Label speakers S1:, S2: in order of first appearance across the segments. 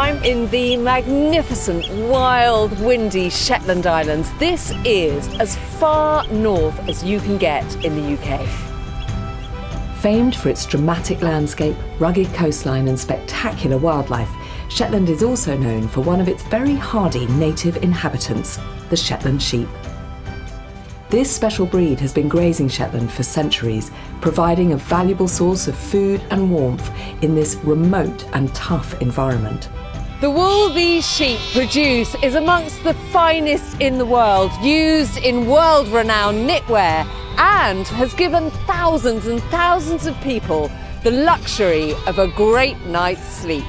S1: I'm in the magnificent, wild, windy Shetland Islands. This is as far north as you can get in the UK. Famed for its dramatic landscape, rugged coastline and spectacular wildlife, Shetland is also known for one of its very hardy native inhabitants, the Shetland sheep. This special breed has been grazing Shetland for centuries, providing a valuable source of food and warmth in this remote and tough environment. The wool these sheep produce is amongst the finest in the world, used in world-renowned knitwear, and has given thousands and thousands of people the luxury of a great night's sleep.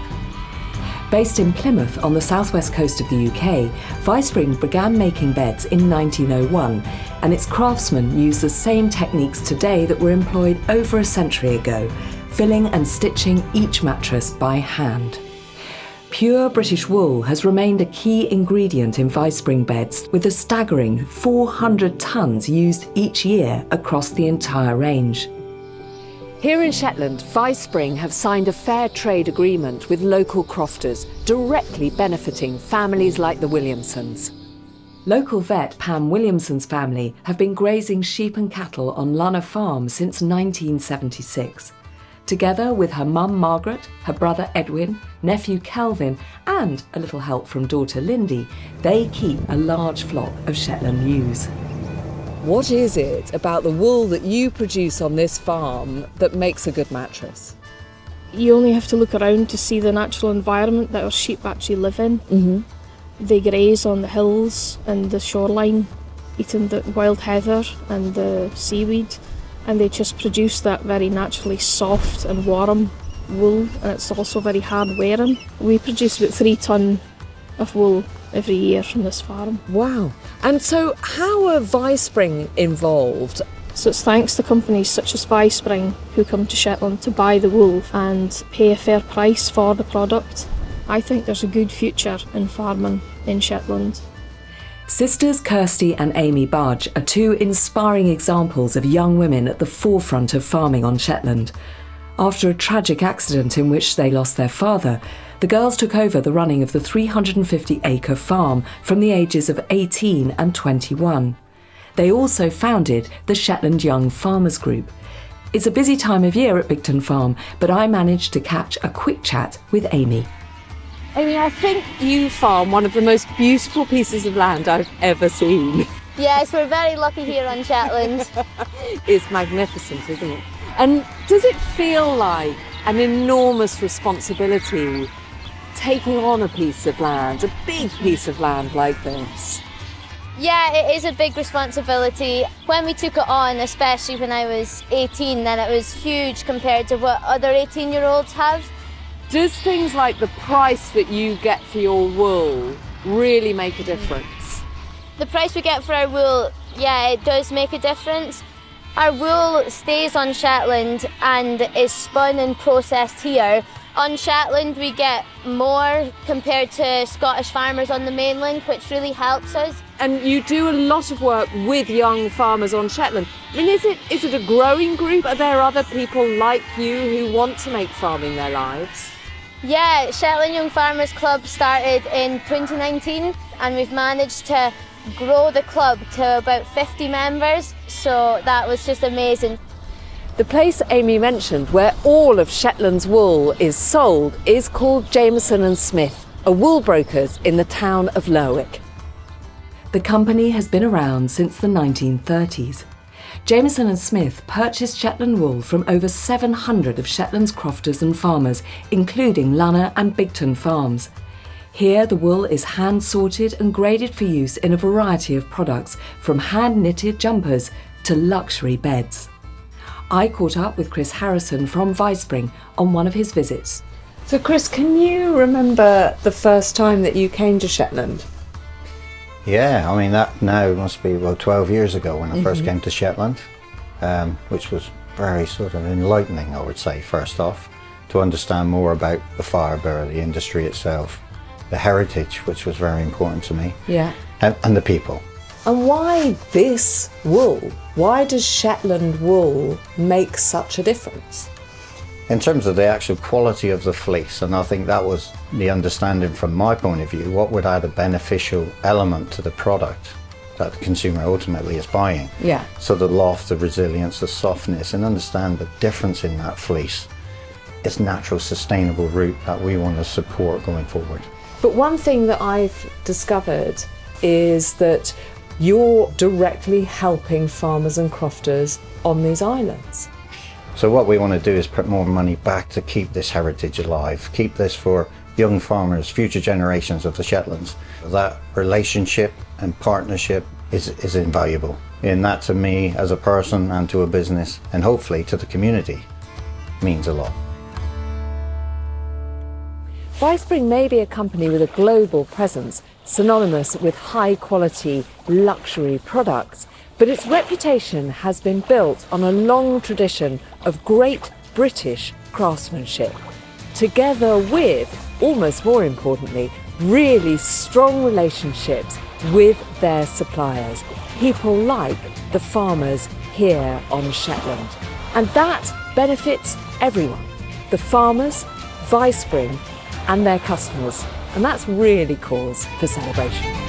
S1: Based in Plymouth on the southwest coast of the UK, Vispring began making beds in 1901, and its craftsmen use the same techniques today that were employed over a century ago, filling and stitching each mattress by hand. Pure British wool has remained a key ingredient in Vispring beds, with a staggering 400 tonnes used each year across the entire range. Here in Shetland, Vispring have signed a fair trade agreement with local crofters, directly benefiting families like the Williamsons. Local vet Pam Williamson's family have been grazing sheep and cattle on Lunner Farm since 1976. Together with her mum Margaret, her brother Edwin, nephew Kelvin, and a little help from daughter Lindy, they keep a large flock of Shetland ewes. What is it about the wool that you produce on this farm that makes a good mattress?
S2: You only have to look around to see the natural environment that our sheep actually live in. Mm-hmm. They graze on the hills and the shoreline, eating the wild heather and the seaweed, and they just produce that very naturally soft and warm wool, and it's also very hard wearing. We produce about 3 tonne of wool every year from this farm.
S1: Wow. And so how are Vispring involved?
S2: So it's thanks to companies such as Vispring who come to Shetland to buy the wool and pay a fair price for the product. I think there's a good future in farming in Shetland.
S1: Sisters Kirsty and Amy Budge are 2 inspiring examples of young women at the forefront of farming on Shetland. After a tragic accident in which they lost their father, the girls took over the running of the 350-acre farm from the ages of 18 and 21. They also founded the Shetland Young Farmers Group. It's a busy time of year at Bigton Farm, but I managed to catch a quick chat with Amy. Amy, I think you farm one of the most beautiful pieces of land I've ever seen.
S3: Yes, we're very lucky here on Shetland.
S1: It's magnificent, isn't it? And does it feel like an enormous responsibility taking on a piece of land, a big piece of land like this?
S3: Yeah, it is a big responsibility. When we took it on, especially when I was 18, then it was huge compared to what other 18-year-olds have.
S1: Does things like the price that you get for your wool really make a difference?
S3: The price we get for our wool, yeah, it does make a difference. Our wool stays on Shetland and is spun and processed here. On Shetland we get more compared to Scottish farmers on the mainland, which really helps us.
S1: And you do a lot of work with young farmers on Shetland. I mean, is it a growing group? Are there other people like you who want to make farming their lives?
S3: Yeah, Shetland Young Farmers Club started in 2019 and we've managed to grow the club to about 50 members, so that was just amazing.
S1: The place Amy mentioned where all of Shetland's wool is sold is called Jameson & Smith, a wool brokers in the town of Lerwick. The company has been around since the 1930s. Jameson & Smith purchased Shetland wool from over 700 of Shetland's crofters and farmers, including Lunner and Bigton farms. Here the wool is hand-sorted and graded for use in a variety of products, from hand-knitted jumpers to luxury beds. I caught up with Chris Harrison from Vispring on one of his visits. So Chris, can you remember the first time that you came to Shetland?
S4: Yeah, I mean that now must be 12 years ago when I first came to Shetland, which was very sort of enlightening, I would say, first off, to understand more about the fibre, the industry itself, the heritage, which was very important to me, and the people.
S1: And why this wool? Why does Shetland wool make such a difference?
S4: In terms of the actual quality of the fleece, and I think that was the understanding from my point of view, what would add a beneficial element to the product that the consumer ultimately is buying.
S1: Yeah.
S4: So the loft, the resilience, the softness, and understand the difference in that fleece. It's natural, sustainable route that we want to support going forward.
S1: But one thing that I've discovered is that you're directly helping farmers and crofters on these islands.
S4: So what we want to do is put more money back to keep this heritage alive, keep this for young farmers, future generations of the Shetlands. That relationship and partnership is invaluable. And that to me as a person and to a business and hopefully to the community means a lot.
S1: Vispring may be a company with a global presence, synonymous with high-quality luxury products, but its reputation has been built on a long tradition of great British craftsmanship, together with, almost more importantly, really strong relationships with their suppliers, people like the farmers here on Shetland. And that benefits everyone, the farmers, Vispring, and their customers, and that's really cause for celebration.